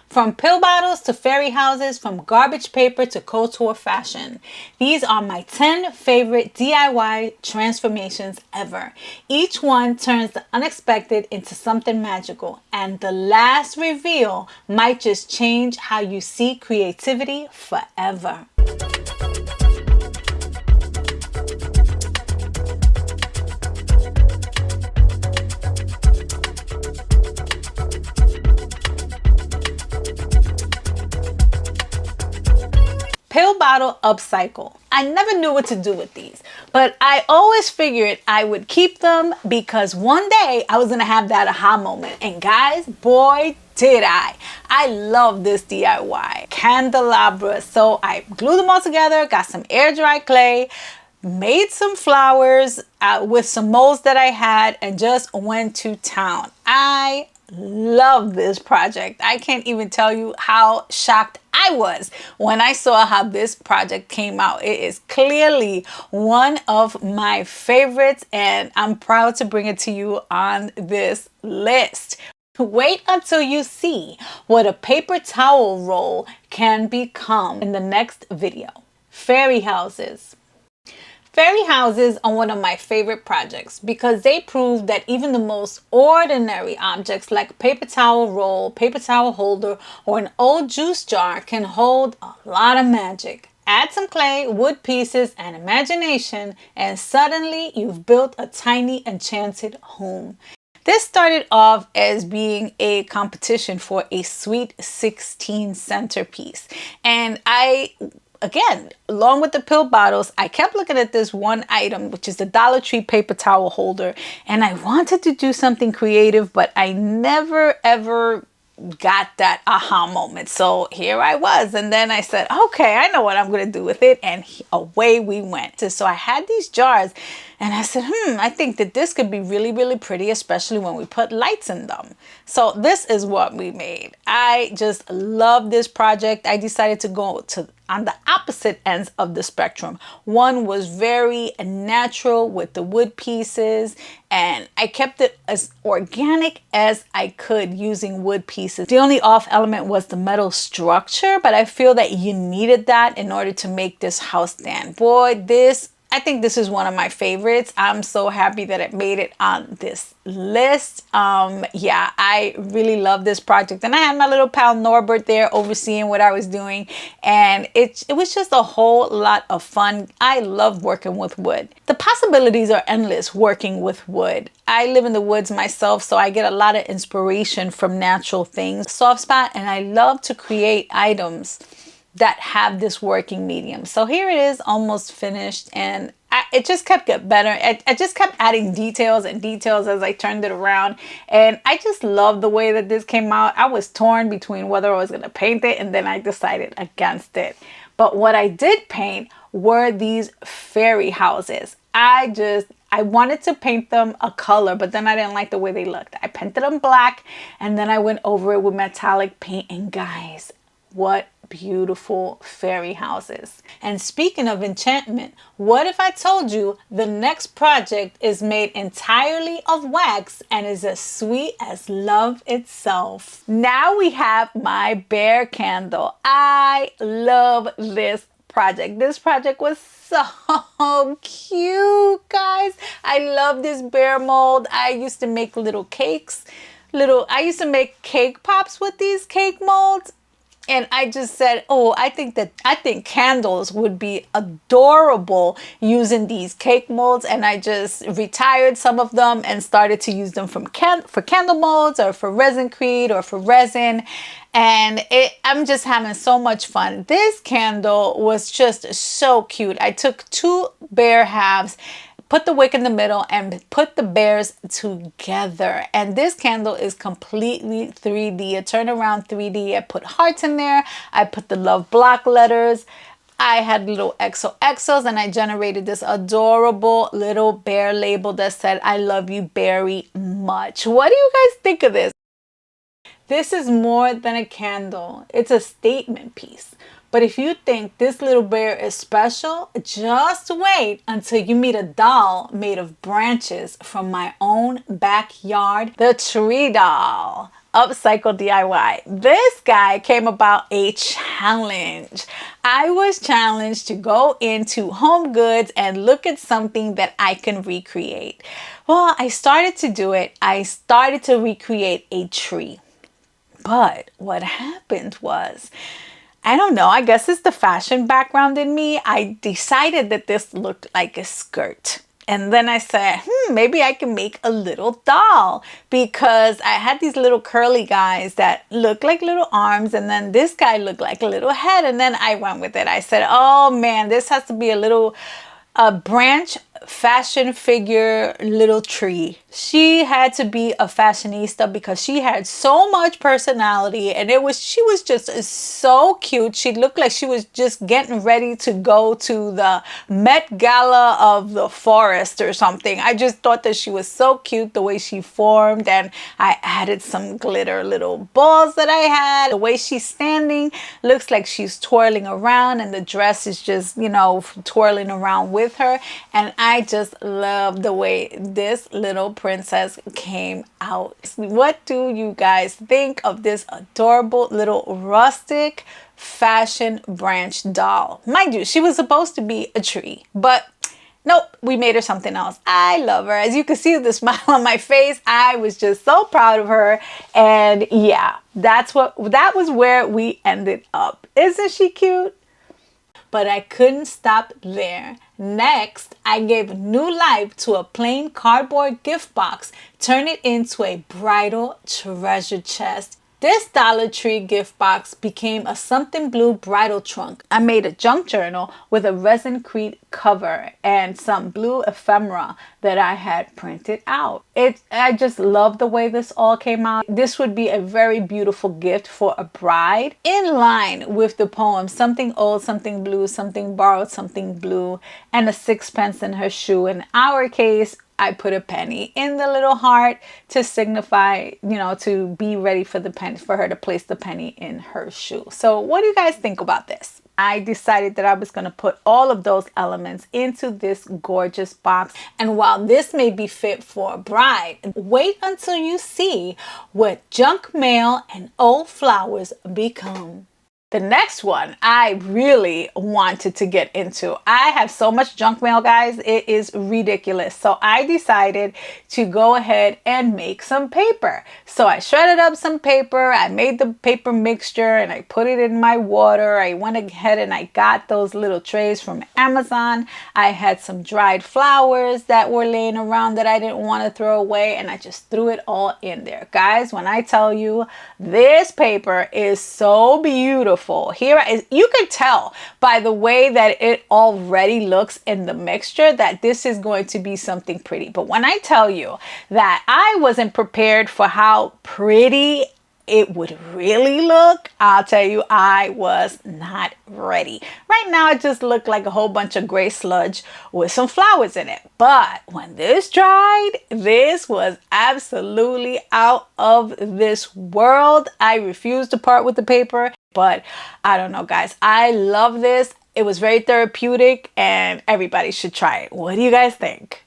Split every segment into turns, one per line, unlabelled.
From pill bottles to fairy houses, from garbage paper to couture fashion. These are my 10 favorite DIY transformations ever. Each one turns the unexpected into something magical, and the last reveal might just change how you see creativity forever. Pill bottle upcycle. I never knew what to do with these, but I always figured I would keep them because one day I was gonna have that aha moment. And guys, boy, did I. I love this DIY. Candelabras. So I glued them all together, got some air dry clay, made some flowers with some molds that I had, and just went to town. I love this project. I can't even tell you how shocked I was when I saw how this project came out. It is clearly one of my favorites, and I'm proud to bring it to you on this list. Wait until you see what a paper towel roll can become in the next video. Fairy houses. Fairy houses are one of my favorite projects because they prove that even the most ordinary objects like a paper towel roll, paper towel holder, or an old juice jar can hold a lot of magic. Add some clay, wood pieces, and imagination, and suddenly you've built a tiny enchanted home. This started off as being a competition for a Sweet 16 centerpiece, and again, along with the pill bottles, I kept looking at this one item, which is the Dollar Tree paper towel holder. And I wanted to do something creative, but I never ever got that aha moment. So here I was. And then I said, okay, I know what I'm going to do with it. And away we went. So I had these jars and I said, I think that this could be really, really pretty, especially when we put lights in them. So this is what we made. I just love this project. I decided to go on the opposite ends of the spectrum. One was very natural with the wood pieces, and I kept it as organic as I could using wood pieces. The only off element was the metal structure, but I feel that you needed that in order to make this house stand. Boy, I think this is one of my favorites. I'm so happy that it made it on this list. Yeah, I really love this project. And I had my little pal Norbert there overseeing what I was doing. And it was just a whole lot of fun. I love working with wood. The possibilities are endless working with wood. I live in the woods myself, so I get a lot of inspiration from natural things. Soft spot, and I love to create items that have this working medium. So here it is, almost finished, and it just kept getting better. I just kept adding details and details as I turned it around, and I just love the way that this came out. I was torn between whether I was going to paint it, and then I decided against it. But what I did paint were these fairy houses. I wanted to paint them a color, but then I didn't like the way they looked. I painted them black, and then I went over it with metallic paint, and guys, what beautiful fairy houses. And speaking of enchantment, what if I told you the next project is made entirely of wax and is as sweet as love itself? Now we have my bear candle. I love this project. This project was so cute, guys. I love this bear mold. I used to make little cakes. I used to make cake pops with these cake molds. And I just said, oh, I think candles would be adorable using these cake molds. And I just retired some of them and started to use them for candle molds or for resin-crete or for resin. And I'm just having so much fun. This candle was just so cute. I took two bear halves, put the wick in the middle, and put the bears together. And this candle is completely 3D. A turnaround 3D. I put hearts in there. I put the love block letters. I had little XOXOs, and I generated this adorable little bear label that said, I love you very much. What do you guys think of this? This is more than a candle. It's a statement piece. But if you think this little bear is special, just wait until you meet a doll made of branches from my own backyard, the tree doll. Upcycle DIY. This guy came about a challenge. I was challenged to go into Home Goods and look at something that I can recreate. Well, I started to do it. I started to recreate a tree. But what happened was, I don't know, I guess it's the fashion background in me. I decided that this looked like a skirt. And then I said, maybe I can make a little doll, because I had these little curly guys that looked like little arms, and then this guy looked like a little head, and then I went with it. I said, oh man, this has to be a branch fashion figure little tree. She had to be a fashionista because she had so much personality, and she was just so cute. She looked like she was just getting ready to go to the Met Gala of the forest or something. I just thought that she was so cute, the way she formed, and I added some glitter little balls that I had. The way she's standing looks like she's twirling around, and the dress is just, you know, twirling around with her. And I just love the way this little princess came out. What do you guys think of this adorable little rustic fashion branch doll? Mind you, she was supposed to be a tree, but nope, we made her something else. I love her. As you can see the smile on my face, I was just so proud of her. And yeah, that was where we ended up. Isn't she cute? But I couldn't stop there. Next, I gave new life to a plain cardboard gift box, turned it into a bridal treasure chest. This Dollar Tree gift box became a something blue bridal trunk. I made a junk journal with a resin-crete cover and some blue ephemera that I had printed out. I just love the way this all came out. This would be a very beautiful gift for a bride, in line with the poem Something Old, Something Blue, Something Borrowed, Something Blue, and a sixpence in her shoe. In our case, I put a penny in the little heart to signify, you know, to be ready for the penny, for her to place the penny in her shoe. So what do you guys think about this? I decided that I was going to put all of those elements into this gorgeous box. And while this may be fit for a bride, wait until you see what junk mail and old flowers become. The next one I really wanted to get into. I have so much junk mail, guys. It is ridiculous. So I decided to go ahead and make some paper. So I shredded up some paper. I made the paper mixture and I put it in my water. I went ahead and I got those little trays from Amazon. I had some dried flowers that were laying around that I didn't want to throw away, and I just threw it all in there. Guys, when I tell you, this paper is so beautiful. Here you can tell by the way that it already looks in the mixture that this is going to be something pretty. But when I tell you that I wasn't prepared for how pretty it would really look, I'll tell you, I was not ready. Right now it just looked like a whole bunch of gray sludge with some flowers in it. But when this dried, this was absolutely out of this world. I refused to part with the paper. But I don't know, guys. I love this. It was very therapeutic and everybody should try it. What do you guys think?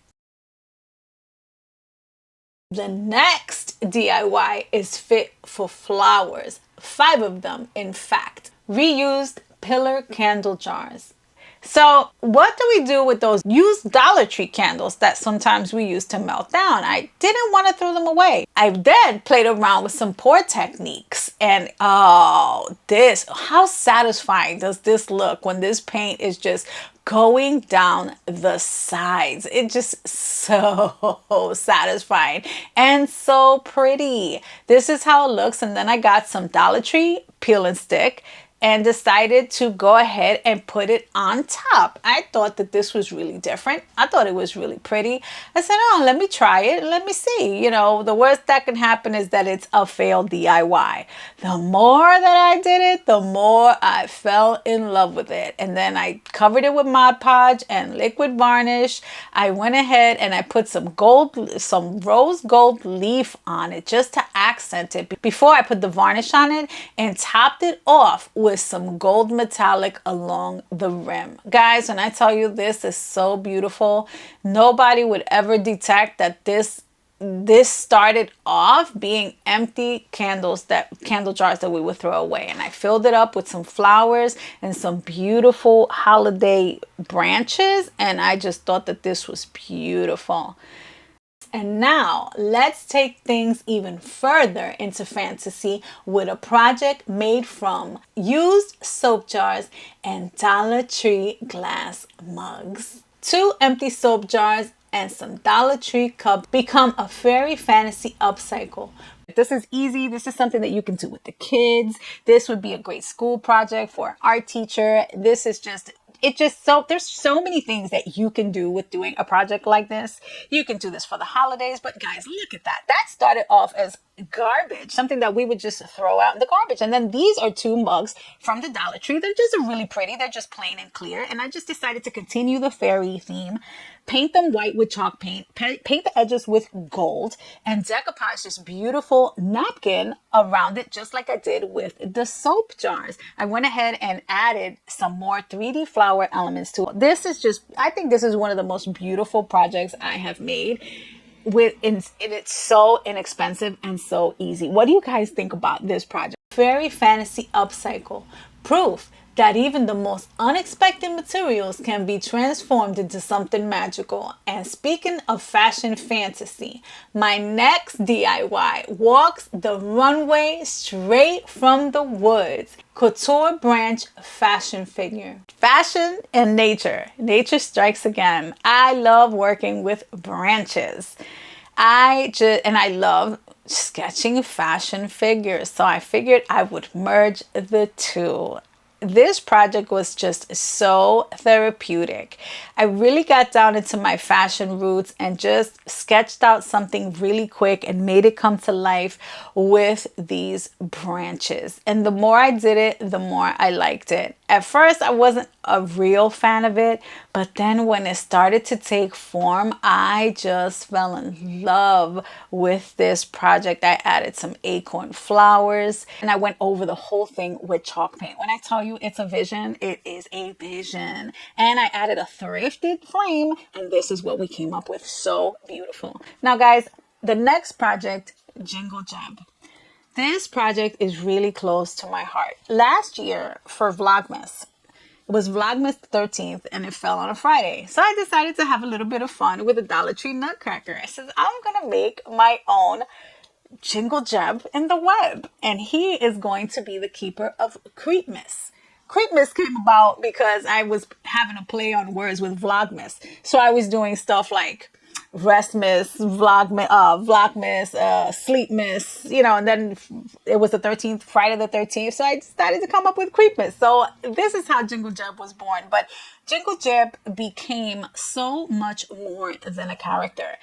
The next DIY is fit for flowers. 5 of them, in fact. Reused pillar candle jars. So what do we do with those used Dollar Tree candles that sometimes we use to melt down? I didn't want to throw them away. I then played around with some pour techniques, and oh, how satisfying does this look when this paint is just going down the sides? It's just so satisfying and so pretty. This is how it looks. And then I got some Dollar Tree peel and stick and decided to go ahead and put it on top. I thought that this was really different. I thought it was really pretty. I said, oh, let me try it. Let me see. You know, the worst that can happen is that it's a failed DIY. The more that I did it, the more I fell in love with it. And then I covered it with Mod Podge and liquid varnish. I went ahead and I put some rose gold leaf on it just to accent it before I put the varnish on it, and topped it off with some gold metallic along the rim. Guys, when I tell you this is so beautiful, nobody would ever detect that this this started off being empty candle jars that we would throw away, and I filled it up with some flowers and some beautiful holiday branches, and I just thought that this was beautiful. And now let's take things even further into fantasy with a project made from used soap jars and Dollar Tree glass mugs. 2 empty soap jars and some Dollar Tree cups become a fairy fantasy upcycle. This is easy. This is something that you can do with the kids. This would be a great school project for an art teacher. This is just there's so many things that you can do with doing a project like this. You can do this for the holidays, but guys, look at that. That started off as garbage, something that we would just throw out in the garbage. And then these are 2 mugs from the Dollar Tree. They're just really pretty. They're just plain and clear. And I just decided to continue the fairy theme, paint them white with chalk paint, paint the edges with gold, and decoupage this beautiful napkin around it, just like I did with the soap jars. I went ahead and added some more 3D flower elements to it. I think this is one of the most beautiful projects I have made. It's so inexpensive and so easy. What do you guys think about this project? Fairy fantasy upcycle. Proof that even the most unexpected materials can be transformed into something magical. And speaking of fashion fantasy, my next DIY walks the runway straight from the woods. Couture branch fashion figure. Fashion and nature. Nature strikes again. I love working with branches. I love sketching fashion figures. So I figured I would merge the two. This project was just so therapeutic. I really got down into my fashion roots and just sketched out something really quick and made it come to life with these branches. And the more I did it, the more I liked it. At first, I wasn't a real fan of it, but then when it started to take form, I just fell in love with this project. I added some acorn flowers and I went over the whole thing with chalk paint. When I tell you it's a vision, it is a vision. And I added a thrifted frame, and this is what we came up with. So beautiful. Now, guys, the next project, Jingle Jebb. This project is really close to my heart. Last year for Vlogmas, it was Vlogmas 13th and it fell on a Friday. So I decided to have a little bit of fun with a Dollar Tree nutcracker. I said, I'm going to make my own Jingle Jebb in the web. And he is going to be the keeper of Creepmas. Creepmas came about because I was having a play on words with Vlogmas. So I was doing stuff like Restmas, Vlogmas, Sleepmas, and then it was the 13th, Friday the 13th. So I decided to come up with Creepmas. So this is how Jingle Jebb was born. But Jingle Jebb became so much more than a character.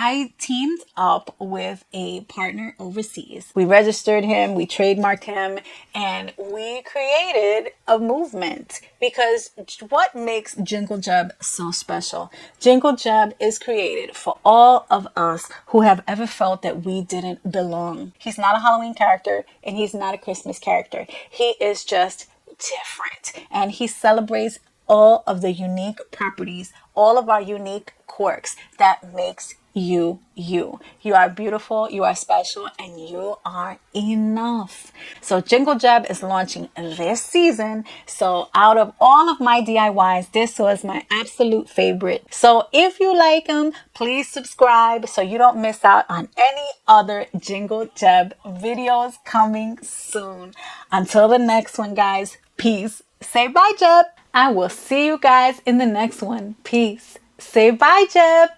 I teamed up with a partner overseas. We registered him, we trademarked him, and we created a movement. Because what makes Jingle Jebb so special? Jingle Jebb is created for all of us who have ever felt that we didn't belong. He's not a Halloween character and he's not a Christmas character. He is just different. And he celebrates all of the unique properties, all of our unique quirks that makes you. You are beautiful, you are special, and you are enough. So Jingle Jebb is launching this season. So out of all of my DIYs, this was my absolute favorite. So if you like them, please subscribe so you don't miss out on any other Jingle Jebb videos coming soon. Until the next one, guys, peace. Say bye, Jebb. I will see you guys in the next one. Peace. Say bye, Jebb.